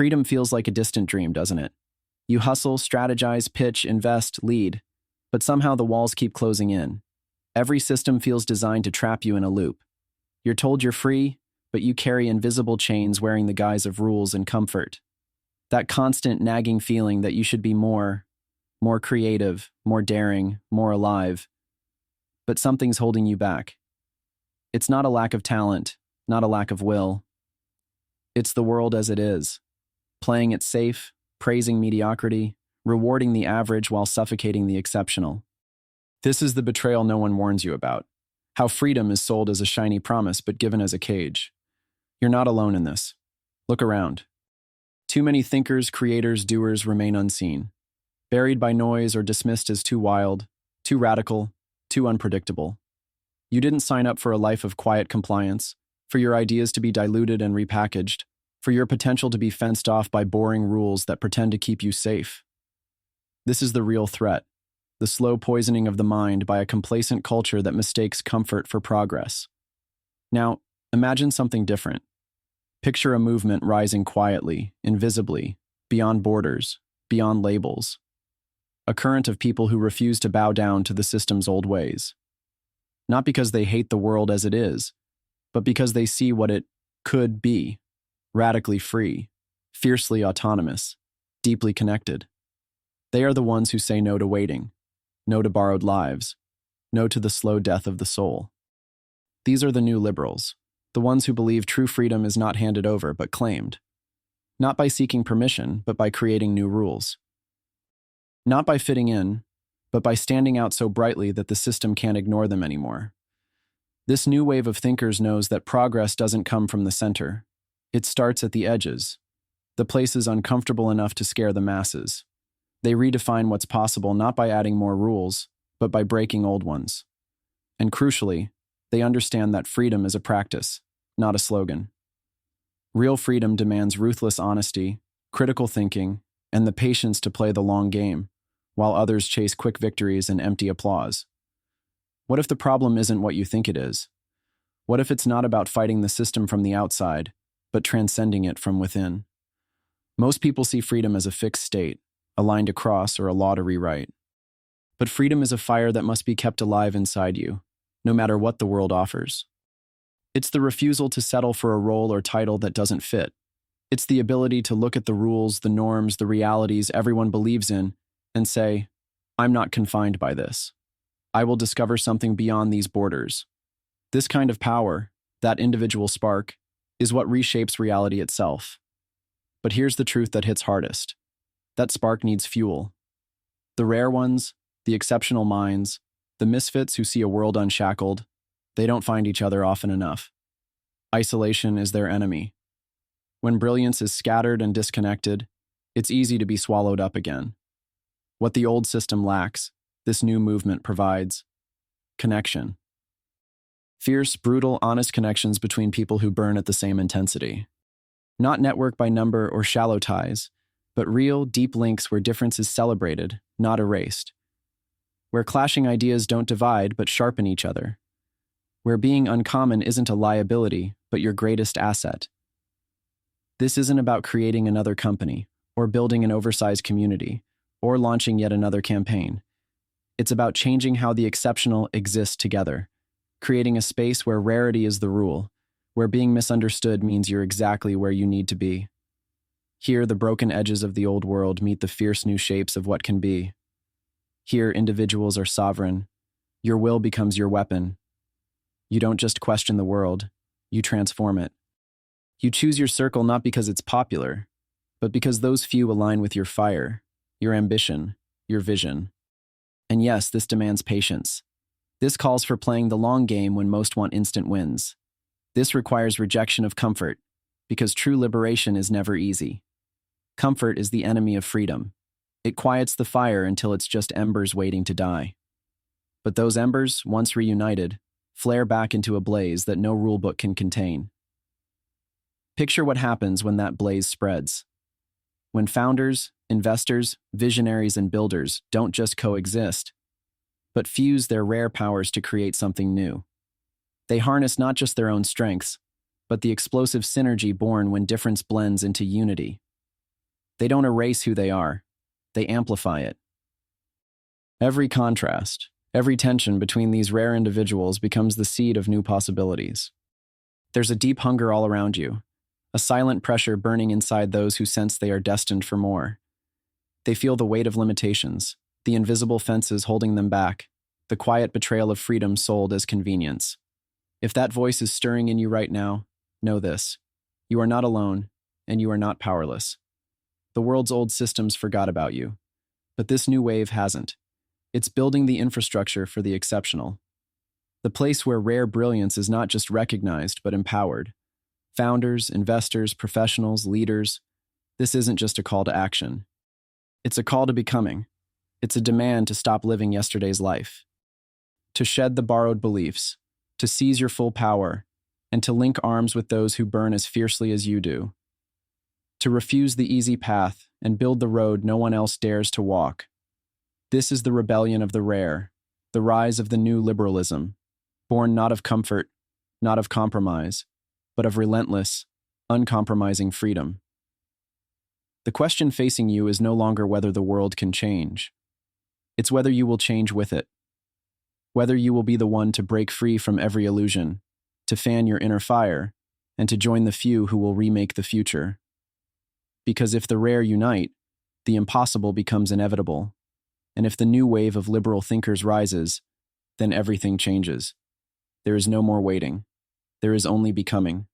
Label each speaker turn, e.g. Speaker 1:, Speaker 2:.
Speaker 1: Freedom feels like a distant dream, doesn't it? You hustle, strategize, pitch, invest, lead, but somehow the walls keep closing in. Every system feels designed to trap you in a loop. You're told you're free, but you carry invisible chains wearing the guise of rules and comfort. That constant nagging feeling that you should be more creative, more daring, more alive. But something's holding you back. It's not a lack of talent, not a lack of will. It's the world as it is, playing it safe, praising mediocrity, rewarding the average while suffocating the exceptional. This is the betrayal no one warns you about. How freedom is sold as a shiny promise but given as a cage. You're not alone in this. Look around. Too many thinkers, creators, doers remain unseen, buried by noise or dismissed as too wild, too radical, too unpredictable. You didn't sign up for a life of quiet compliance, for your ideas to be diluted and repackaged, for your potential to be fenced off by boring rules that pretend to keep you safe. This is the real threat, the slow poisoning of the mind by a complacent culture that mistakes comfort for progress. Now, imagine something different. Picture a movement rising quietly, invisibly, beyond borders, beyond labels. A current of people who refuse to bow down to the system's old ways. Not because they hate the world as it is, but because they see what it could be, radically free, fiercely autonomous, deeply connected. They are the ones who say no to waiting, no to borrowed lives, no to the slow death of the soul. These are the new liberals, the ones who believe true freedom is not handed over but claimed, not by seeking permission, but by creating new rules. Not by fitting in, but by standing out so brightly that the system can't ignore them anymore. This new wave of thinkers knows that progress doesn't come from the center. It starts at the edges, the places uncomfortable enough to scare the masses. They redefine what's possible not by adding more rules, but by breaking old ones. And crucially, they understand that freedom is a practice, not a slogan. Real freedom demands ruthless honesty, critical thinking, and the patience to play the long game, while others chase quick victories and empty applause. What if the problem isn't what you think it is? What if it's not about fighting the system from the outside, but transcending it from within? Most people see freedom as a fixed state, a line to cross or a law to rewrite. But freedom is a fire that must be kept alive inside you, no matter what the world offers. It's the refusal to settle for a role or title that doesn't fit. It's the ability to look at the rules, the norms, the realities everyone believes in, and say, I'm not confined by this. I will discover something beyond these borders. This kind of power, that individual spark, is what reshapes reality itself. But here's the truth that hits hardest. That spark needs fuel. The rare ones, the exceptional minds, the misfits who see a world unshackled, they don't find each other often enough. Isolation is their enemy. When brilliance is scattered and disconnected, it's easy to be swallowed up again. What the old system lacks, this new movement provides: connection. Fierce, brutal, honest connections between people who burn at the same intensity. Not network by number or shallow ties, but real, deep links where difference is celebrated, not erased. Where clashing ideas don't divide but sharpen each other. Where being uncommon isn't a liability, but your greatest asset. This isn't about creating another company, or building an oversized community, or launching yet another campaign. It's about changing how the exceptional exist together, creating a space where rarity is the rule, where being misunderstood means you're exactly where you need to be. Here, the broken edges of the old world meet the fierce new shapes of what can be. Here, individuals are sovereign. Your will becomes your weapon. You don't just question the world, you transform it. You choose your circle not because it's popular, but because those few align with your fire, your ambition, your vision. And yes, this demands patience. This calls for playing the long game when most want instant wins. This requires rejection of comfort, because true liberation is never easy. Comfort is the enemy of freedom. It quiets the fire until it's just embers waiting to die. But those embers, once reunited, flare back into a blaze that no rulebook can contain. Picture what happens when that blaze spreads. When founders, investors, visionaries, and builders don't just coexist, but fuse their rare powers to create something new. They harness not just their own strengths, but the explosive synergy born when difference blends into unity. They don't erase who they are. They amplify it. Every contrast, every tension between these rare individuals becomes the seed of new possibilities. There's a deep hunger all around you, a silent pressure burning inside those who sense they are destined for more. They feel the weight of limitations, the invisible fences holding them back, the quiet betrayal of freedom sold as convenience. If that voice is stirring in you right now, know this: you are not alone, and you are not powerless. The world's old systems forgot about you, but this new wave hasn't. It's building the infrastructure for the exceptional. The place where rare brilliance is not just recognized, but empowered. Founders, investors, professionals, leaders, this isn't just a call to action. It's a call to becoming. It's a demand to stop living yesterday's life, to shed the borrowed beliefs, to seize your full power, and to link arms with those who burn as fiercely as you do. To refuse the easy path and build the road no one else dares to walk. This is the rebellion of the rare, the rise of the new liberalism, born not of comfort, not of compromise, but of relentless, uncompromising freedom. The question facing you is no longer whether the world can change. It's whether you will change with it. Whether you will be the one to break free from every illusion, to fan your inner fire, and to join the few who will remake the future. Because if the rare unite, the impossible becomes inevitable. And if the new wave of liberal thinkers rises, then everything changes. There is no more waiting. There is only becoming.